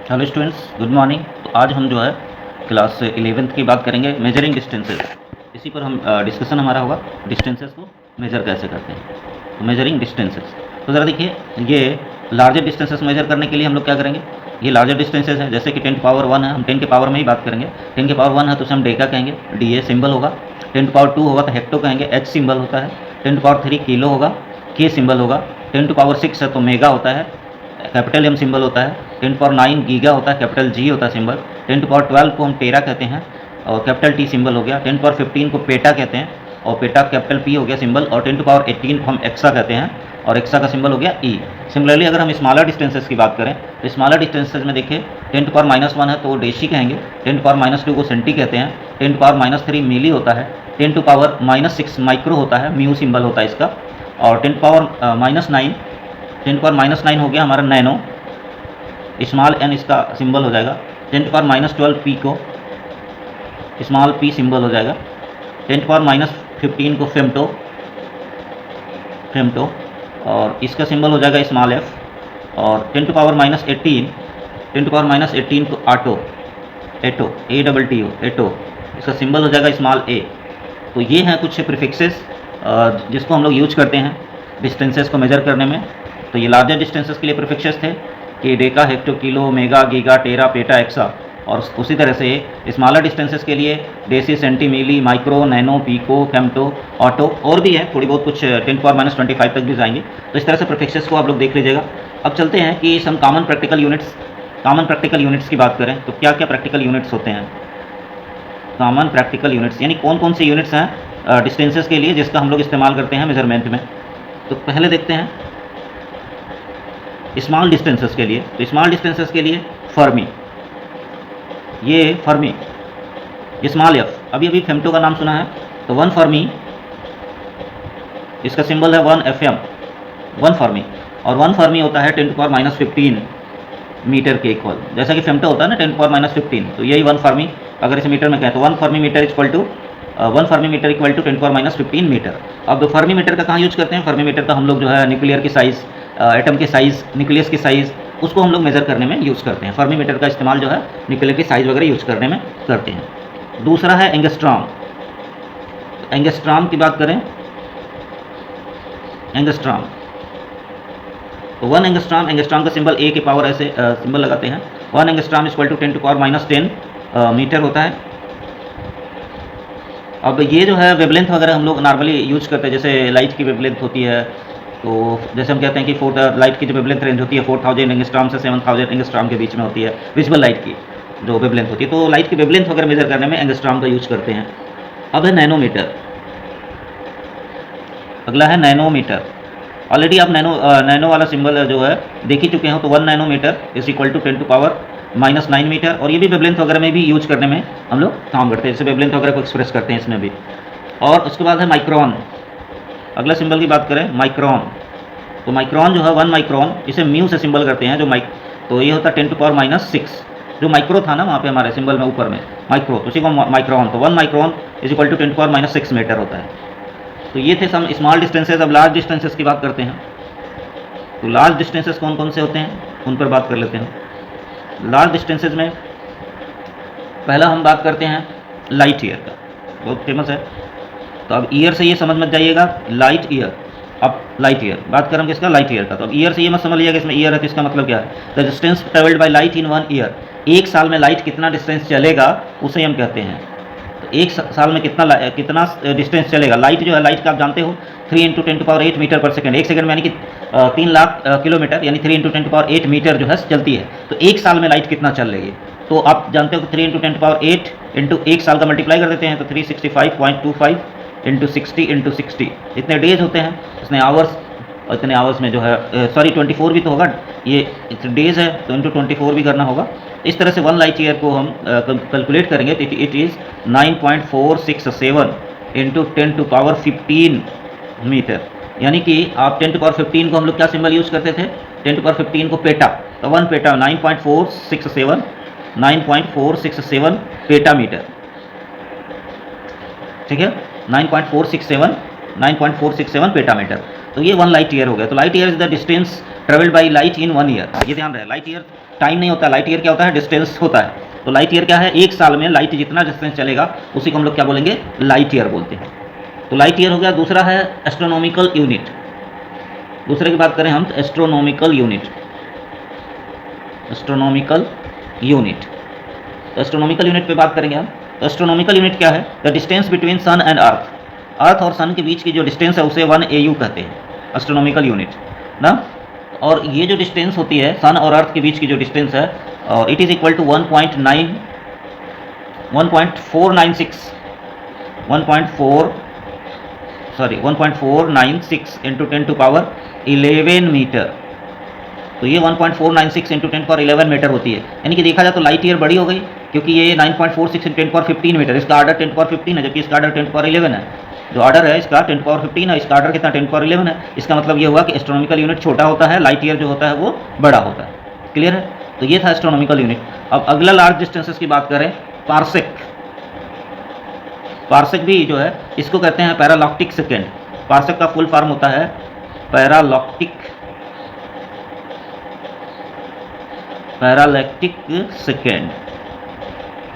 Hello students, good morning. तो आज हम जो है क्लास 11th की बात करेंगे, मेजरिंग डिस्टेंसेस। इसी पर हम डिस्कशन हमारा होगा, डिस्टेंसेस को मेजर कैसे करते हैं। तो मेजरिंग डिस्टेंसेस, तो ज़रा देखिए, ये लार्जर डिस्टेंसेस मेजर करने के लिए हम लोग क्या करेंगे। ये लार्जर डिस्टेंसेस है, जैसे कि 10 पावर 1 है, हम 10 के पावर में ही बात करेंगे। 10 के पावर 1 है तो उसे हम डेका कहेंगे, डी ए सिंबल होगा। 10 पावर 2 होगा तो हेक्टो कहेंगे, एच सिंबल होता है। 10 पावर 3 किलो होगा, के सिंबल होगा। 10 पावर 6 है तो मेगा होता है, कैपिटल एम सिंबल होता है। 10 पावर 9 गीगा होता है, कैपिटल जी होता है सिंबल। 10 पावर 12 को हम टेरा कहते हैं और कैपिटल टी सिंबल हो गया। 10 पावर 15 को पेटा कहते हैं और पेटा कैपिटल पी हो गया सिंबल। और 10 पावर 18 को हम एक्सा कहते हैं और एक्सा का सिंबल हो गया ई। सिमिलरली अगर हम स्मॉलर डिस्टेंसेस की बात करें तो स्मॉलर डिस्टेंसेस में देखिए, 10 पावर -1 है तो वो डेशी कहेंगे। 10 पावर -2 को सेंटी कहते हैं। 10 पावर -3 मिली होता है। 10 टू पावर -6 माइक्रो होता है, म्यू सिंबल होता है इसका। और 10 पावर -9, 10 पावर -9 हो गया हमारा नैनो, स्मॉल एन इसका सिंबल हो जाएगा। 10 पावर -12 पी को स्मॉल पी सिंबल हो जाएगा। 10 पावर -15 को फेमटो, फेमटो और इसका सिंबल हो जाएगा स्मॉल एफ। और 10 पावर -18, 10 पावर -18 को atto, atto, A double T O, atto, इसका सिंबल हो जाएगा स्मॉल ए। तो ये हैं कुछ प्रीफिक्सेस जिसको हम लोग यूज करते हैं डिस्टेंसेस को मेजर करने में। तो ये लार्जर डिस्टेंसेस के लिए प्रीफिक्सेस थे कि deca, hecto, kilo, mega, giga, tera, peta, exa. और उसी तरह से स्मॉलर डिस्टेंसेस के लिए deci, centi, milli, micro, nano, pico, femto, atto और भी है थोड़ी बहुत, कुछ 10 पावर -25 तक भी जाएंगे। तो इस तरह से प्रीफिक्सेस को आप लोग देख लीजिएगा। अब चलते हैं कि हम कॉमन प्रैक्टिकल यूनिट्स की बात करें तो क्या क्या प्रैक्टिकल यूनिट्स होते हैं। कॉमन प्रैक्टिकल यूनिट्स यानी कौन कौन से यूनिट्स हैं डिस्टेंसेस के लिए जिसका हम लोग इस्तेमाल करते हैं मेजरमेंट में। तो पहले देखते हैं स्मॉल डिस्टेंसेस के लिए। तो स्मॉल डिस्टेंसेस के लिए फर्मी, ये फर्मी, स्मॉल एफ। अभी अभी फेमटो का नाम सुना है तो 1 फर्मी, इसका सिंबल है 1 एफ एम, 1 फर्मी। और 1 फर्मी होता है 10 पावर -15 मीटर के इक्वल। जैसा कि फेमटो होता है ना 10 पावर -15, तो यही 1 फर्मी अगर इसे मीटर में कहें तो 1 fermi metre equal to 1 fermi metre equal to 10 power -15 metre. अब फर्मी मीटर का कहाँ यूज करते हैं। फर्मी मीटर का हम लोग जो है न्यूक्लियर की साइज़, एटम के साइज़, न्यूक्लियस की साइज़, उसको हम लोग मेज़र करने में यूज़ करते हैं। फर्मी मीटर का इस्तेमाल जो है न्यूक्लियर की साइज़ वगैरह यूज़ करने में करते हैं। दूसरा है एंगस्ट्रॉम। एंगस्ट्रॉम की बात करें, एंगस्ट्रॉम, तो 1 एंगस्ट्रॉम, एंगस्ट्रॉम का सिंबल ए के पावर ऐसे सिंबल लगाते हैं। 1 angstrom equal to 10 to power -10 metre होता है। अब ये जो है वेवलेंथ वगैरह हम लोग नॉर्मली यूज करते हैं, जैसे लाइट की वेवलेंथ होती है। तो जैसे हम कहते हैं कि लाइट की जो वेवलेंथ रेंज होती है 4000 एंगस्ट्रॉम से 7000 एंगस्ट्रॉम के बीच में होती है, विजिबल लाइट की जो वेवलेंथ होती है। तो लाइट की वेवलेंथ वगैरह मेजर करने में एंगस्ट्रॉम का यूज करते हैं। अब है नैनोमीटर, अगला है नैनोमीटर। ऑलरेडी आप नैनो वाला सिंबल जो है देख ही चुके हो। तो 1 nanometre is equal to 10 to power -9 metre. और ये भी वेवलेंथ वगैरह में भी यूज करने में हम लोग काम करते हैं, जैसे वेवलेंथ वगैरह को एक्सप्रेस करते हैं इसमें भी। और उसके बाद है माइक्रोन। अगला सिंबल की बात करें माइक्रोन, तो माइक्रोन जो है 1 माइक्रोन, इसे म्यू से सिंबल करते हैं। तो ये होता है 10 टू पावर -6। जो माइक्रो था ना वहाँ पे हमारे सिंबल में ऊपर में माइक्रो, तो उसी को माइक्रोन। तो 1 micron is equal to 10 power -6 metre होता है। तो ये थे सम स्मॉल डिस्टेंसेज। अब लार्ज डिस्टेंसेस की बात करते हैं। तो लार्ज डिस्टेंसेस कौन कौन से होते हैं उन पर बात कर लेते हैं। लार्ज डिस्टेंसेज में पहला हम बात करते हैं लाइट ईयर का, बहुत फेमस है। तो अब ईयर से ये समझ मत जाइएगा लाइट ईयर। अब लाइट ईयर बात करें किसका, लाइट ईयर का। तो अब ईयर से ये मत समझ लीजिएगा इसमें ईयर है तो इसका मतलब क्या है। The distance travelled by light in 1 year, एक साल में लाइट कितना डिस्टेंस चलेगा उसे हम कहते हैं। तो एक साल में कितना डिस्टेंस चलेगा। लाइट जो है, लाइट का आप जानते हो 3 × 10⁸ मीटर पर सेकेंड, एक सेकंड में यानी कि 3 लाख किलोमीटर, यानी 3 × 10⁸ मीटर जो है चलती है। तो एक साल में लाइट कितना चल रही है तो आप जानते हो कि 3 × 10⁸ इंटू एक साल का मल्टीप्लाई कर देते हैं तो 365.25 इंटू 60 इंटू 60, इतने डेज होते हैं। इसने आवर्स, और इतने आवर्स में जो है सॉरी 24 भी तो होगा, ये डेज है तो इंटू 24 भी करना होगा। इस तरह से 1 लाइट ईयर को हम कैलकुलेट करेंगे तो it is 9.467 into 10 to power 15 metre. यानी कि आप 10 टू पावर 15 को हम लोग क्या सिंबल यूज़ करते थे, 10 टू पावर 15 को पेटा, तो 1 पेटा 9.467 पेटा मीटर, ठीक है, 9.467 पेटा मीटर। तो ये 1 लाइट ईयर हो गया। तो light year is the distance travelled by light in 1 year. ये ध्यान रहे, लाइट ईयर टाइम नहीं होता, लाइट ईयर क्या होता है, डिस्टेंस होता है। तो लाइट ईयर क्या है, एक साल में लाइट जितना डिस्टेंस चलेगा उसी को हम लोग क्या बोलेंगे, लाइट ईयर बोलते हैं। तो लाइट ईयर हो गया। दूसरा है एस्ट्रोनॉमिकल यूनिट। दूसरे की बात करें हम तो एस्ट्रोनॉमिकल यूनिट, एस्ट्रोनॉमिकल यूनिट। तो एस्ट्रोनॉमिकल यूनिट पे बात करेंगे हम। तो एस्ट्रोनॉमिकल यूनिट क्या है, the distance between sun and earth. Earth और सन के बीच की जो डिस्टेंस है उसे 1 AU कहते हैं, एस्ट्रोनॉमिकल यूनिट ना। और ये जो डिस्टेंस होती है सन और अर्थ के बीच की जो डिस्टेंस है, it is equal to 1.496 into 10 to power 11 metre. तो ये 1.496 इंटू 10 पावर 11 मीटर होती है। यानी कि देखा जाए तो लाइट ईयर बड़ी हो गई, क्योंकि ये 9.46 इंटू 10 पावर 15 मीटर, इसका आर्डर 10 पावर 15 है, जबकि इसका आर्डर 10 पावर 11 है। जो आर्डर है इसका 10 पावर 15 है, इसका आर्डर कितना 10 पावर 11 है। इसका मतलब ये हुआ कि एस्ट्रोनॉमिकल यूनिट छोटा होता है, लाइट ईयर जो होता है वो बड़ा होता है। क्लियर है। तो ये था एस्ट्रोनॉमिकल यूनिट। अब अगला लार्ज डिस्टेंसेस की बात करें, पार्सेक। पार्सेक भी जो है इसको कहते हैं पैरालॉक्टिक सेकेंड। पार्सेक का फुल फॉर्म होता है पैरालैक्टिक सेकेंड,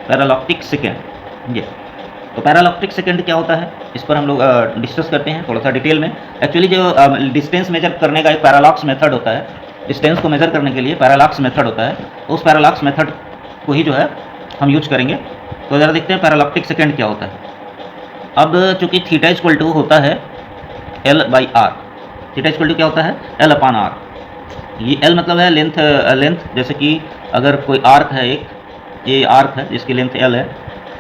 पैरालॉक्टिक सेकेंड। ये तो पैरालॉक्टिक सेकेंड क्या होता है, इस पर हम लोग डिस्कस करते हैं थोड़ा सा डिटेल में। एक्चुअली जो डिस्टेंस मेजर करने का एक पैरालॉक्स मेथड होता है, डिस्टेंस को मेजर करने के लिए पैरालॉक्स मेथड होता है। उस पैरालॉक्स मेथड को ही जो है हम यूज करेंगे। तो ज़रा देखते हैं पैरालॉक्टिक सेकेंड क्या होता है। अब चूंकि थीटा इक्वल टू होता है L/R, थीटा इक्वल टू क्या होता है, L/R। ये L मतलब है लेंथ, जैसे कि अगर कोई आर्क है, एक ये आर्क है जिसकी लेंथ L है,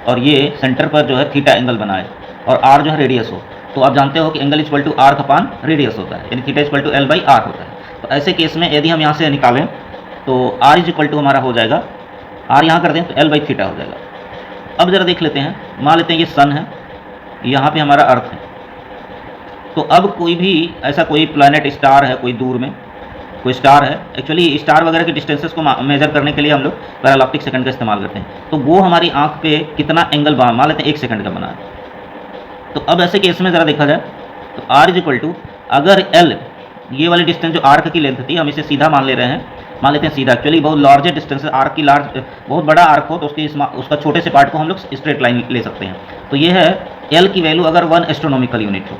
और ये सेंटर पर जो है थीटा एंगल बना है, और R जो है रेडियस हो, तो आप जानते हो कि angle equal to arc upon radius होता है, यानी थीटा इक्वल टू L/R होता है। तो ऐसे केस में यदि हम यहाँ से निकालें तो R इज इक्वल टू हमारा हो जाएगा, R यहाँ कर दें तो L/θ हो जाएगा। अब ज़रा देख लेते हैं, मान लेते हैं ये सन है, यहाँ पे हमारा अर्थ है। तो अब कोई भी ऐसा कोई प्लैनेट स्टार है, कोई दूर में कोई स्टार है, एक्चुअली स्टार वगैरह के डिस्टेंसेस को मेजर करने के लिए हम लोग पैरालॉक्टिक सेकंड का इस्तेमाल करते हैं। तो वो हमारी आंख पे कितना एंगल मान लेते हैं 1 सेकंड का बना है। तो अब ऐसे केस में ज़रा देखा जाए तो R इज इक्वल टू, अगर L ये वाली डिस्टेंस जो आर्क की लेंथ थी, हम इसे सीधा मान ले रहे हैं, मान लेते हैं सीधा। एक्चुअली बहुत लार्जेस्ट डिस्टेंस, आर्क की बहुत बड़ा आर्क हो तो उसका छोटे से पार्ट को हम लोग स्ट्रेट लाइन ले सकते हैं। तो ये है L की वैल्यू अगर 1 एस्ट्रोनॉमिकल यूनिट हो।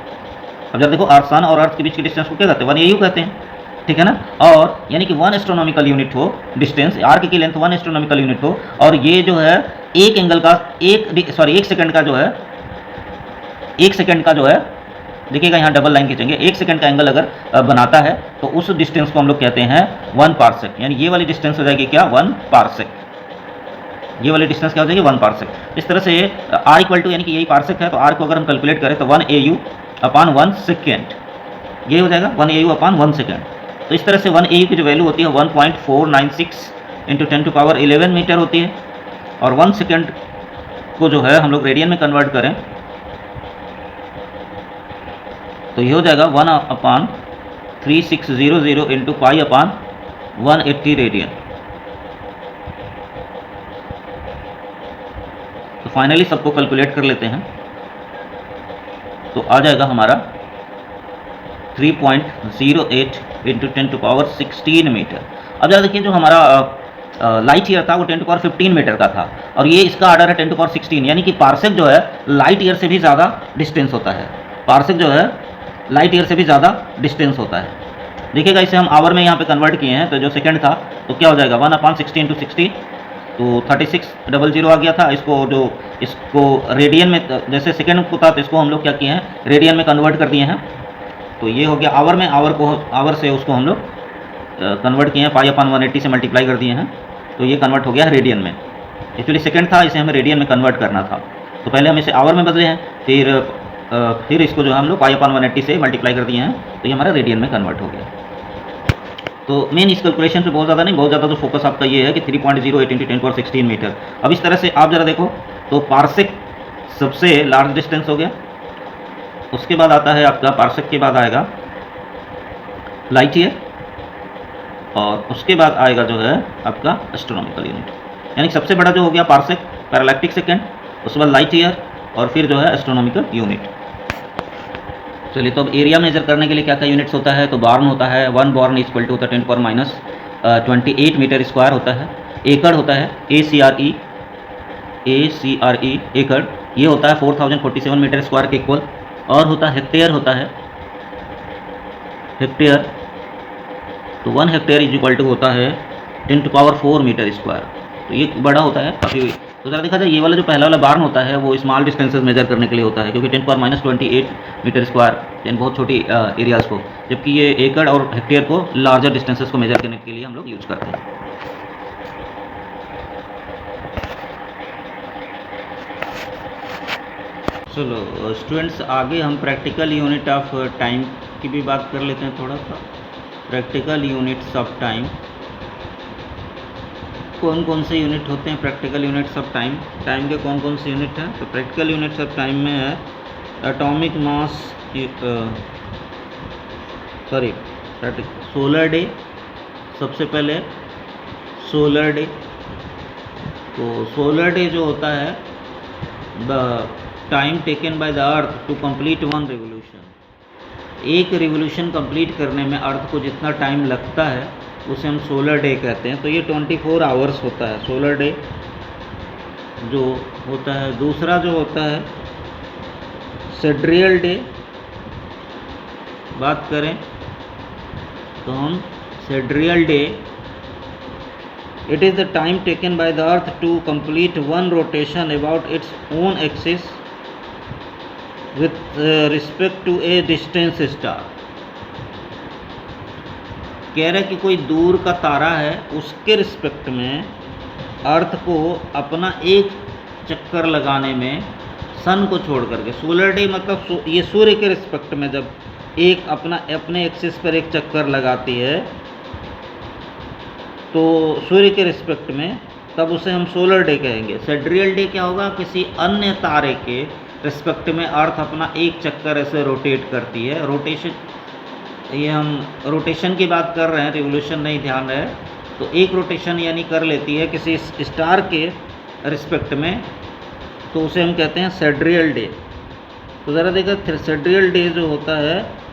अब जब देखो सन और अर्थ के बीच की डिस्टेंस को क्या कहते हैं, 1 AU कहते हैं, ठीक है ना। और यानी कि 1 एस्ट्रोनॉमिकल यूनिट हो डिस्टेंस, आर्क की लेंथ 1 एस्ट्रोनॉमिकल यूनिट हो, और ये जो है एक एंगल का 1 सेकंड का जो है, 1 सेकंड का जो है, देखिएगा यहाँ डबल लाइन खींचेंगे, 1 सेकंड का एंगल अगर बनाता है तो उस डिस्टेंस को हम लोग कहते हैं 1 पार्सेक। यानी ये वाली डिस्टेंस हो जाएगी क्या, 1 पार्सेक। ये वाली डिस्टेंस क्या हो जाएगी, 1 पार्सेक। इस तरह से R इक्वल टू, यानी कि यही पार्सेक है, तो R को अगर हम कैलकुलेट करें तो 1 AU अपान 1 सेकेंड, ये हो जाएगा 1 AU अपान 1 सेकेंड। तो इस तरह से 1 AU की जो वैल्यू होती है 1.496 इंटू 10 टू पावर 11 मीटर होती है। और 1 सेकेंड को जो है हम लोग रेडियन में कन्वर्ट करें तो ये हो जाएगा 1/3600 इंटू पाई अपान 180 रेडियन। तो फाइनली सबको कैलकुलेट कर लेते हैं तो आ जाएगा हमारा 3.08 इंटू 10 टू पावर 16 मीटर। अब जरा देखिए, जो हमारा लाइट ईयर था वो 10 टू पावर 15 मीटर का था, और ये इसका आर्डर है 10 टू पावर 16, यानी कि पार्सेक जो है लाइट ईयर से भी ज़्यादा डिस्टेंस होता है। पार्सेक जो है लाइट ईयर से भी ज़्यादा डिस्टेंस होता है। देखिएगा इसे हम आवर में यहाँ पे कन्वर्ट किए हैं, तो जो सेकंड था तो क्या हो जाएगा 1/60 इंटू 60, तो 3600 आ गया था। इसको रेडियन में, जैसे सेकंड को था तो इसको हम लोग क्या किए हैं, रेडियन में कन्वर्ट कर दिए हैं। तो ये हो गया आवर में, आवर से उसको हम लोग कन्वर्ट किए हैं, पाई अपान 180 से मल्टीप्लाई कर दिए हैं, तो ये कन्वर्ट हो गया रेडियन में। एक्चुअली सेकंड था, इसे हमें रेडियन में कन्वर्ट करना था, तो पहले हम इसे आवर में बदले हैं, फिर इसको जो है हम लोग पाई अपान 180 से मल्टीप्लाई कर दिए हैं, तो ये हमारा रेडियन में कन्वर्ट हो गया। तो मेन इस कैलकुलेशन पे बहुत ज़्यादा नहीं, बहुत ज़्यादा तो फोकस आपका ये है कि 3.08 इंटू 10 पावर 16 मीटर। अब इस तरह से आप ज़रा देखो तो पार्सेक सबसे लार्ज डिस्टेंस हो गया, उसके बाद आता है आपका, पार्सेक के बाद आएगा लाइट ईयर, और उसके बाद आएगा जो है आपका एस्ट्रोनॉमिकल यूनिट। यानी सबसे बड़ा जो हो गया पार्सेक, पैरालैक्टिक सेकेंड, उसके बाद लाइट ईयर, और फिर जो है एस्ट्रोनॉमिकल यूनिट। चलिए, तो अब एरिया मेजर करने के लिए क्या क्या यूनिट्स होता है, तो बॉर्न होता है, 1 barn is equal to 10 power 28 metre square होता है। एकड़ होता है ACRE एकड़, ये होता है 4047 मीटर स्क्वायर के इक्वल। और होता है हेक्टेयर, होता है हेक्टेयर, तो 1 हेक्टेयर इज इक्वल टू होता है 10⁴ मीटर स्क्वायर। तो ये बड़ा होता है काफ़ी। तो ज़रा देखा जाए, ये वाला जो पहला वाला बार्न होता है वो स्मॉल डिस्टेंसेस मेजर करने के लिए होता है, क्योंकि 10⁻28 मीटर स्क्वायर यानी बहुत छोटी एरियाज़ को, जबकि ये एकड़ और हेक्टेयर को लार्जर डिस्टेंसेस को मेजर करने के लिए हम लोग यूज करते हैं। चलो स्टूडेंट्स, आगे हम प्रैक्टिकल यूनिट ऑफ टाइम की भी बात कर लेते हैं थोड़ा सा। प्रैक्टिकल यूनिट्स ऑफ टाइम, कौन कौन से यूनिट होते हैं practical units of time? Time के कौन कौन से यूनिट हैं? तो प्रैक्टिकल यूनिट्स ऑफ टाइम में है एटॉमिक मास, सोलर डे। सबसे पहले सोलर डे, तो सोलर डे जो होता है, the time taken by the earth to complete one revolution. एक रिवोल्यूशन कंप्लीट करने में अर्थ को जितना टाइम लगता है उसे हम सोलर डे कहते हैं। तो ये 24 आवर्स होता है सोलर डे जो होता है। दूसरा जो होता है सिड्रियल डे, बात करें तो हम sidereal day, it is the time taken by the earth to complete one rotation about its own axis with respect to a distance star. कह रहे कि कोई दूर का तारा है, उसके रिस्पेक्ट में अर्थ को अपना एक चक्कर लगाने में, सन को छोड़ करके, सोलर डे मतलब ये सूर्य के रिस्पेक्ट में जब एक अपने एक्सिस पर एक चक्कर लगाती है तो सूर्य के रिस्पेक्ट में, तब उसे हम सोलर डे कहेंगे। सिड्रियल डे क्या होगा? किसी अन्य तारे के रिस्पेक्ट में अर्थ अपना एक चक्कर ऐसे रोटेट करती है। रोटेशन, ये हम रोटेशन की बात कर रहे हैं, रिवोल्यूशन नहीं, ध्यान रहे। तो एक रोटेशन यानी कर लेती है किसी स्टार के रिस्पेक्ट में, तो उसे हम कहते हैं सिड्रियल डे। तो ज़रा देखा, सिड्रियल डे जो होता है,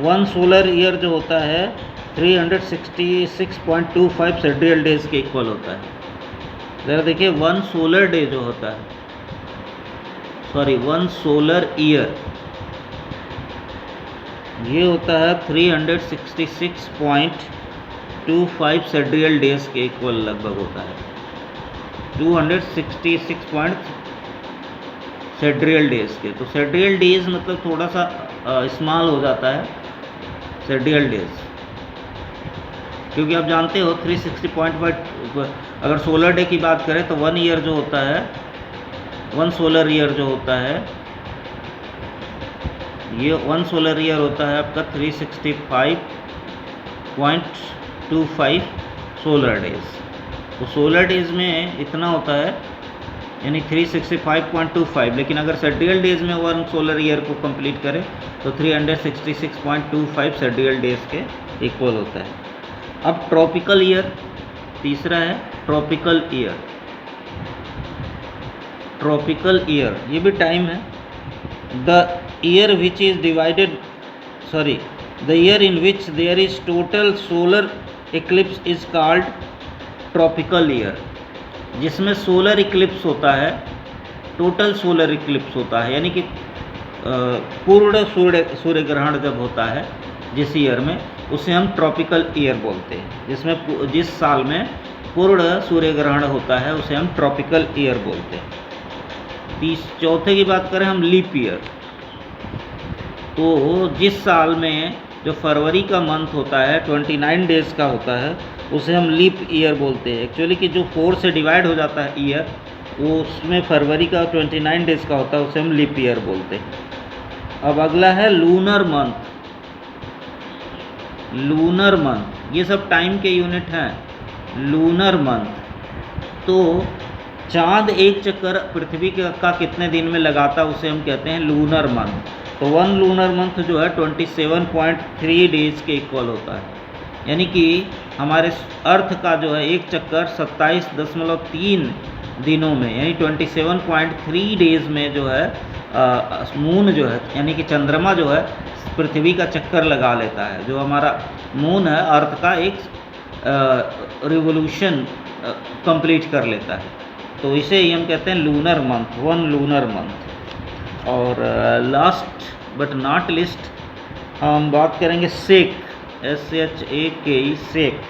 1 सोलर ईयर जो होता है 366.25 सिड्रियल डेज के इक्वल होता है। ज़रा देखिए, 1 सोलर डे जो होता है, 1 सोलर ईयर, ये होता है 366.25 सिड्रियल डेज के इक्वल लगभग होता है। 266 सिड्रियल डेज के। तो सिड्रियल डेज मतलब थोड़ा सा स्मॉल हो जाता है सिड्रियल डेज, क्योंकि आप जानते हो 360.5, अगर सोलर डे की बात करें तो 1 ईयर जो होता है, 1 सोलर ईयर जो होता है, ये 1 सोलर ईयर होता है आपका 365.25 सोलर डेज। तो सोलर डेज में इतना होता है, यानी 365.25, लेकिन अगर सिड्रियल डेज में 1 सोलर ईयर को कंप्लीट करें तो 366.25 सिड्रियल डेज के इक्वल होता है। अब ट्रॉपिकल ईयर, तीसरा है ट्रॉपिकल ईयर। ट्रॉपिकल ईयर ये भी टाइम है। The year which is divided, the year in which there is total solar eclipse is called tropical year। जिसमें सोलर इक्लिप्स होता है, टोटल सोलर इक्लिप्स होता है, यानी कि पूर्ण सूर्य ग्रहण जब होता है जिस ईयर में, उसे हम ट्रॉपिकल ईयर बोलते हैं। जिसमें जिस साल में पूर्ण सूर्य ग्रहण होता है उसे हम ट्रॉपिकल ईयर बोलते हैं। चौथे की बात करें हम, लीप ईयर। तो जिस साल में जो फरवरी का मंथ होता है 29 डेज़ का होता है उसे हम लीप ईयर बोलते हैं। एक्चुअली कि जो 4 से डिवाइड हो जाता है ईयर, वो उसमें फरवरी का 29 डेज़ का होता है, उसे हम लीप ईयर बोलते हैं। अब अगला है लूनर मंथ। लूनर मंथ ये सब टाइम के यूनिट हैं। लूनर मंथ, तो चाँद एक चक्कर पृथ्वी का कितने दिन में लगाता है उसे हम कहते हैं लूनर मंथ। तो 1 लूनर मंथ जो है 27.3 डेज के इक्वल होता है, यानी कि हमारे अर्थ का जो है एक चक्कर 27.3 दिनों में, यानी 27.3 डेज में जो है मून जो है, यानी कि चंद्रमा जो है पृथ्वी का चक्कर लगा लेता है। जो हमारा मून है अर्थ का एक रिवोल्यूशन कंप्लीट कर लेता है। तो इसे ही हम कहते हैं लूनर मंथ, 1 लूनर मंथ। और लास्ट बट नॉट लिस्ट हम बात करेंगे सेक, SHAKE, सेक।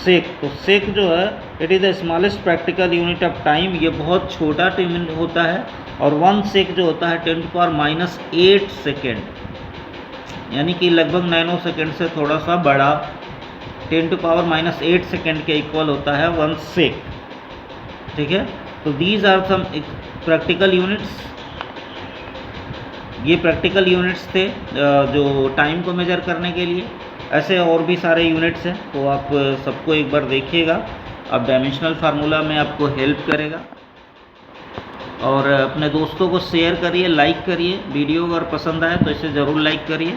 सेक, तो सेक जो है it is the smallest practical unit of time, ये बहुत छोटा टाइम होता है। और 1 सेक जो होता है 10⁻⁸ सेकेंड, यानी कि लगभग नैनो सेकेंड से थोड़ा सा बड़ा, 10⁻⁸ सेकेंड के इक्वल होता है 1 सेक। ठीक है, तो these are some practical units. ये प्रैक्टिकल यूनिट्स थे जो टाइम को मेजर करने के लिए। ऐसे और भी सारे यूनिट्स हैं, तो आप सबको एक बार देखिएगा। अब डायमेंशनल फार्मूला में आपको हेल्प करेगा। और अपने दोस्तों को शेयर करिए, लाइक करिए। वीडियो अगर पसंद आए तो इसे ज़रूर लाइक करिए।